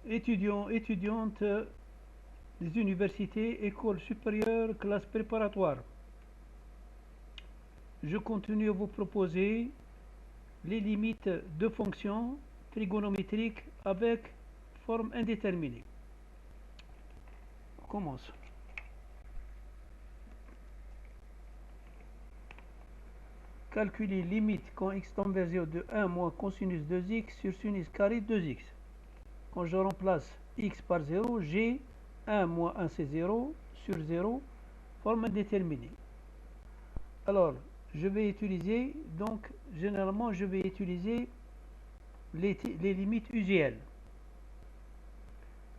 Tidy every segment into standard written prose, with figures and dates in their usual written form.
Étudiants, étudiantes des universités, écoles supérieures, classes préparatoires. Je continue à vous proposer les limites de fonctions trigonométriques avec forme indéterminée. On commence. Calculer limite quand x tend vers 0 de 1 moins cosinus 2x sur sinus carré 2x. Quand je remplace x par 0, j'ai 1 moins 1 c'est 0 sur 0, forme indéterminée. Alors, je vais utiliser, donc généralement je vais utiliser les limites usuelles.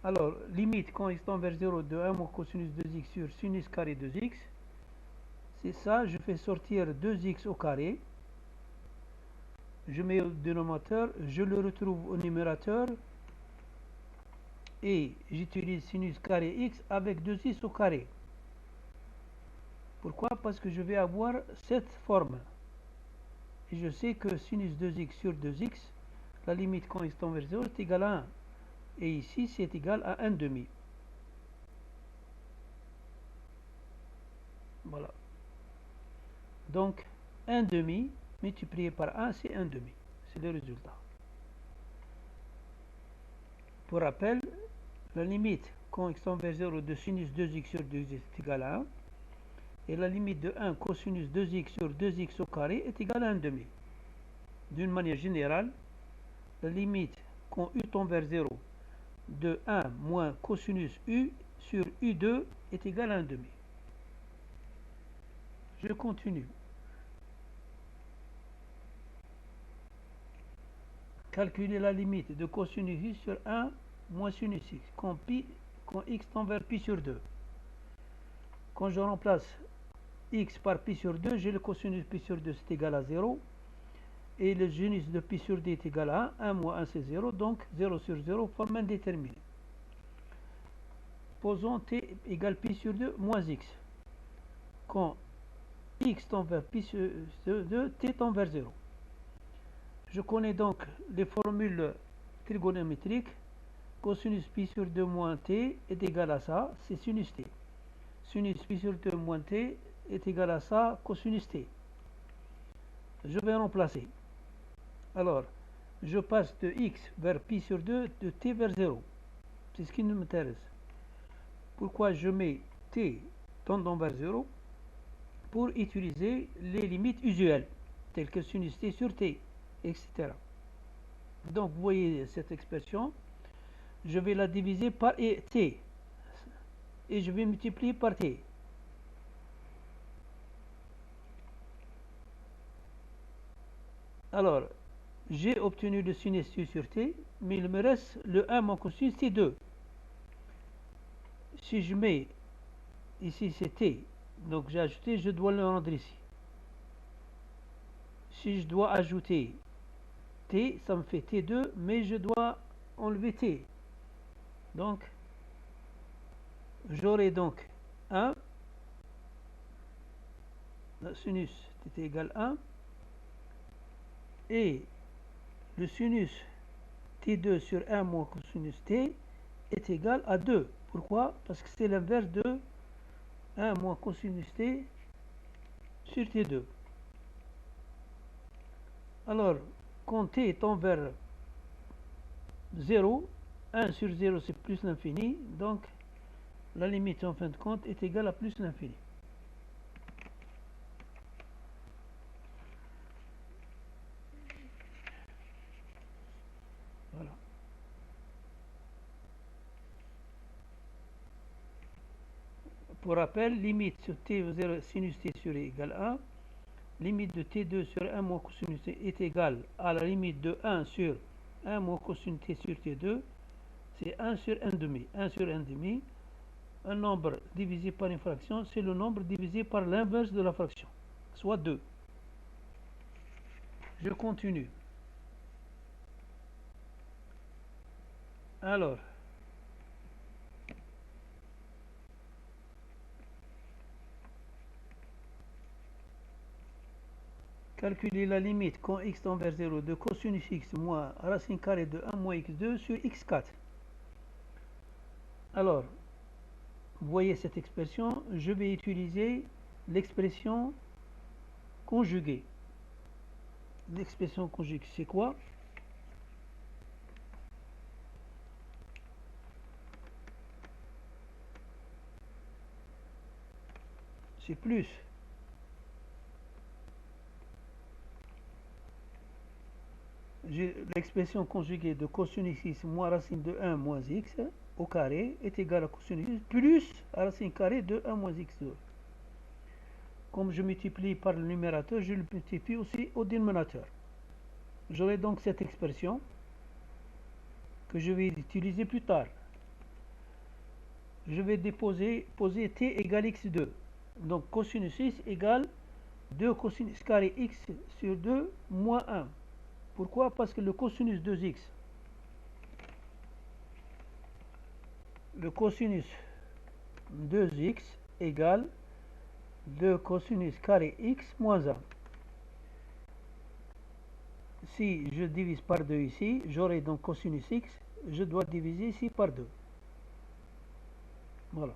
Alors, limite quand x tend vers 0 de 1 moins cosinus 2x sur sinus carré 2x, c'est ça, je fais sortir 2x au carré, je mets au dénominateur, je le retrouve au numérateur, et j'utilise sinus carré x avec 2x au carré. Pourquoi? Parce que je vais avoir cette forme. Et je sais que sinus 2x sur 2x, la limite quand x tend vers 0 est égale à 1. Et ici, c'est égal à 1 demi. Voilà. Donc, 1 demi multiplié par 1, c'est 1 demi. C'est le résultat. Pour rappel, la limite quand x tend vers 0 de sinus 2x sur 2x est égale à 1. Et la limite de 1 cosinus 2x sur 2x au carré est égale à 1 demi. D'une manière générale, la limite quand u tend vers 0 de 1 moins cosinus u sur u2 est égale à 1 demi. Je continue. Calculer la limite de cosinus u sur 1 moins sinus x quand x tend vers pi sur 2. Quand je remplace x par pi sur 2, j'ai le cosinus pi sur 2 c'est égal à 0. Et le sinus de pi sur 2 est égal à 1. 1 moins 1 c'est 0, donc 0 sur 0, forme indéterminée. Posons t égale pi sur 2 moins x. Quand x tend vers pi sur 2, t tend vers 0. Je connais donc les formules trigonométriques. Cosinus pi sur 2 moins t est égal à ça, c'est sinus t. Sinus pi sur 2 moins t est égal à ça, cosinus t. Je vais remplacer. Alors, je passe de x vers pi sur 2, de t vers 0. C'est ce qui nous intéresse. Pourquoi je mets t tendant vers 0? Pour utiliser les limites usuelles, telles que sinus t sur t, etc. Donc, vous voyez cette expression, je vais la diviser par t, et je vais multiplier par t. Alors, j'ai obtenu le sinus t sur t, mais il me reste le 1 moins cosinus t2. Si je mets ici c'est t, donc j'ai ajouté, je dois le rendre ici. Si je dois ajouter t, ça me fait t2, mais je dois enlever t. Donc, j'aurai donc 1, le sinus t égale 1, et le sinus t2 sur 1 moins cosinus t est égal à 2. Pourquoi? Parce que c'est l'inverse de 1 moins cosinus t sur t2. Alors, quand t tend vers 0, 1 sur 0 c'est plus l'infini, donc la limite en fin de compte est égale à plus l'infini. Voilà. Pour rappel, limite sur t au 0 sinus t sur e égale 1. Limite de t2 sur 1 moins cosinus t est égale à la limite de 1 sur 1 moins cosinus t sur t2. C'est 1 sur 1 demi. 1 sur 1 demi. Un nombre divisé par une fraction, c'est le nombre divisé par l'inverse de la fraction, soit 2. Je continue. Alors, calculer la limite quand x tend vers 0 de cosinus x moins racine carrée de 1 moins x2 sur x4. Alors, vous voyez cette expression, je vais utiliser l'expression conjuguée. L'expression conjuguée, c'est quoi? C'est plus. J'ai l'expression conjuguée de cosinus x moins racine de 1 moins x au carré est égale à cosinus x plus racine carrée de 1 moins x2. Comme je multiplie par le numérateur, je le multiplie aussi au dénominateur. J'aurai donc cette expression que je vais utiliser plus tard. Je vais poser t égale x2. Donc cosinus x égale 2 cosinus carré x sur 2 moins 1. Pourquoi? Parce que le cosinus 2x, le cosinus 2x égale 2 cosinus carré x moins 1. Si je divise par 2 ici, j'aurai donc cosinus x, je dois diviser ici par 2. Voilà.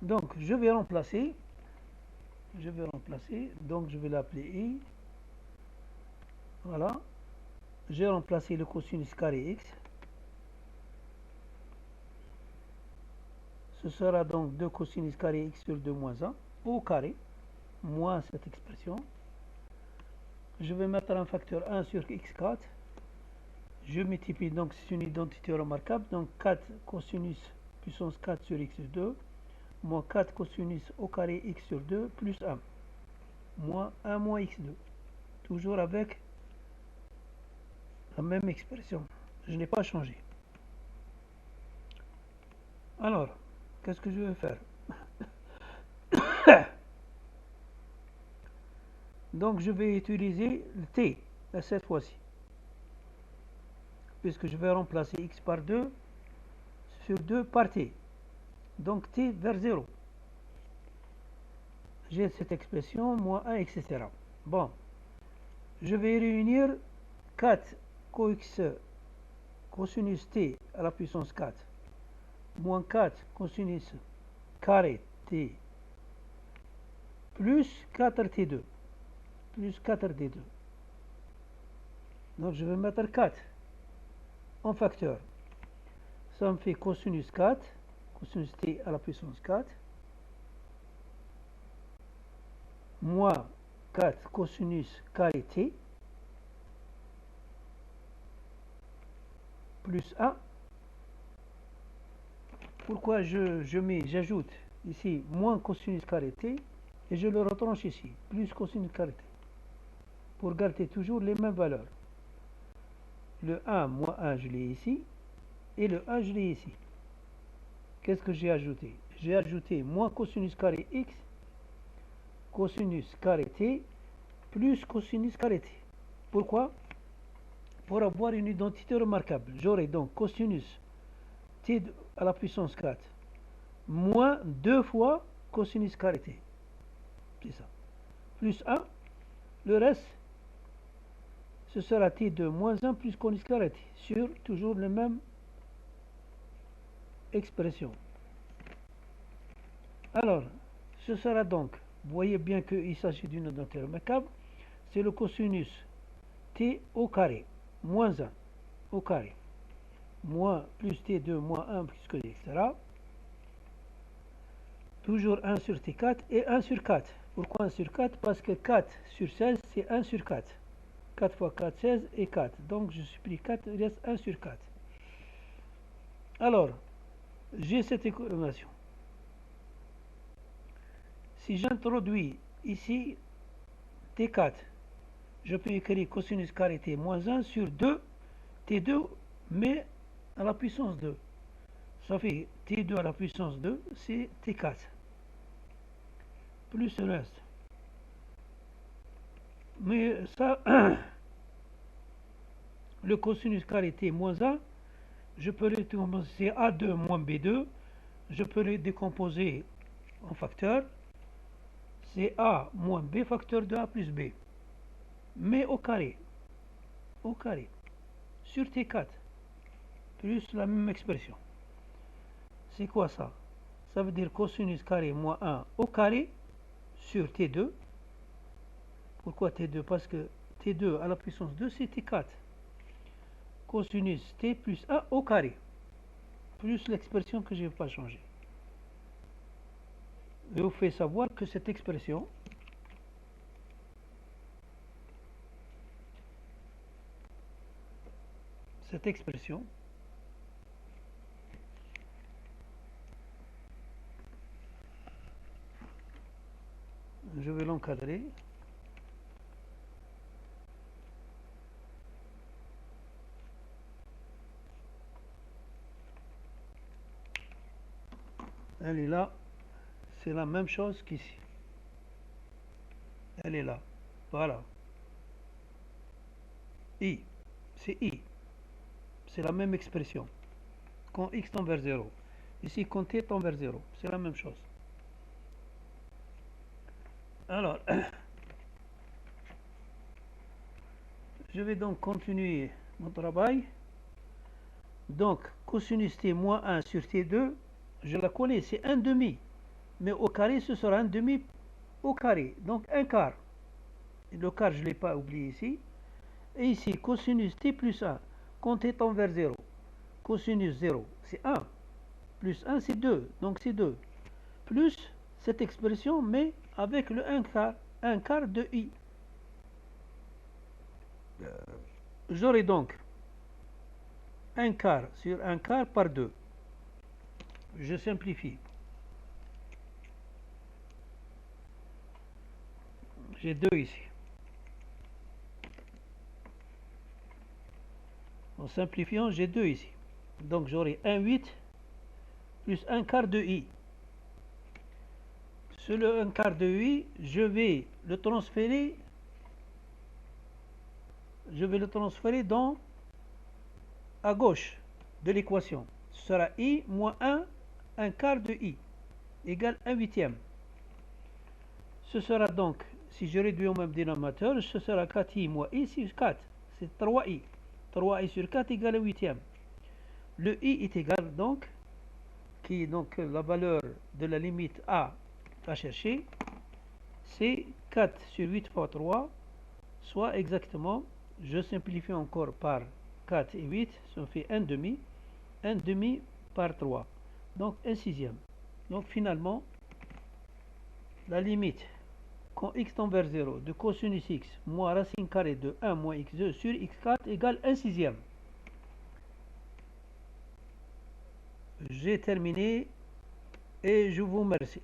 Donc je vais remplacer, donc je vais l'appeler i. Voilà. J'ai remplacé le cosinus carré x. Ce sera donc 2 cosinus carré x sur 2 moins 1 au carré, moins cette expression. Je vais mettre un facteur 1 sur x4. Je multiplie, donc c'est une identité remarquable. Donc 4 cosinus puissance 4 sur x2, moins 4 cosinus au carré x sur 2, plus 1. Moins 1 moins x2. Toujours avec la même expression. Je n'ai pas changé. Alors, qu'est-ce que je vais faire? Donc je vais utiliser le t cette fois-ci, puisque je vais remplacer x par 2 sur 2 par t. Donc t vers 0. J'ai cette expression, moins 1, etc. Bon, je vais réunir 4 cox cosinus t à la puissance 4, moins 4 cosinus carré t, plus 4t2, plus 4d2. Donc je vais mettre 4 en facteur. Ça me fait cosinus 4, cosinus t à la puissance 4, moins 4 cosinus carré t, plus 1. Pourquoi j'ajoute ici moins cosinus carré t et je le retranche ici, plus cosinus carré t, pour garder toujours les mêmes valeurs. Le 1 moins 1, je l'ai ici, et le 1, je l'ai ici. Qu'est-ce que j'ai ajouté? J'ai ajouté moins cosinus carré x, cosinus carré t, plus cosinus carré t. Pourquoi? Pour avoir une identité remarquable. J'aurai donc cosinus t à la puissance 4, moins 2 fois cosinus carré t. C'est ça. Plus 1, le reste, ce sera t2 moins 1 plus cosinus carré t, sur toujours la même expression. Alors, ce sera donc, vous voyez bien qu'il s'agit d'une identité remarquable, c'est le cosinus t au carré, moins 1 au carré, moins plus t2 moins 1 plus que etc. Toujours 1 sur t4 et 1 sur 4. Pourquoi 1 sur 4? Parce que 4 sur 16, c'est 1 sur 4. 4 fois 4, 16 et 4. Donc je supplie 4, il reste 1 sur 4. Alors, j'ai cette équation. Si j'introduis ici t4, je peux écrire cosinus carré t moins 1 sur 2, t2, mais à la puissance 2. Ça fait t2 à la puissance 2, c'est t4. Plus le reste. Mais ça, le cosinus carré t moins 1, je peux le décomposer A2 moins B2. Je peux le décomposer en facteurs. C'est A moins B facteur de A plus B. Mais au carré. Au carré. Sur T4. Plus la même expression. C'est quoi ça? Ça veut dire cosinus carré moins 1 au carré sur T2. Pourquoi T2? Parce que T2 à la puissance 2, c'est T4. Cosinus T plus 1 au carré. Plus l'expression que je ne vais pas changer. Je vous fais savoir que cette expression, je vais l'encadrer. Elle est là. C'est la même chose qu'ici. Elle est là. Voilà. I. C'est I. C'est la même expression. Quand x tend vers 0. Ici, quand t tend vers 0. C'est la même chose. Alors, je vais donc continuer mon travail. Donc, cosinus t moins 1 sur t2, je la connais, c'est 1 demi. Mais au carré, ce sera 1 demi au carré. Donc, 1 quart. Et le quart, je ne l'ai pas oublié ici. Et ici, cosinus t plus 1, quand t tend vers 0. Cosinus 0, c'est 1. Plus 1, c'est 2. Donc, c'est 2. Plus cette expression, mais avec le 1 quart de i. J'aurai donc 1 quart sur 1 quart par 2. Je simplifie. J'ai 2 ici. En simplifiant, j'ai 2 ici. Donc j'aurai 1/8 plus 1 quart de i. Sur le 1 quart de i, je vais le transférer dans à gauche de l'équation. Ce sera i moins 1 quart de i égale 1/8. Ce sera donc, si je réduis au même dénominateur, ce sera 4i moins i sur 4. C'est 3i. 3i sur 4 égale 1/8. Le i est égal donc, qui est donc la valeur de la limite a à chercher, c'est 4 sur 8 fois 3, soit exactement, je simplifie encore par 4 et 8, ça fait 1 demi. 1 demi par 3, donc 1 sixième. Donc finalement, la limite quand x tend vers 0 de cosinus x moins racine carrée de 1 moins x2 sur x4 égale 1 sixième. J'ai terminé et je vous remercie.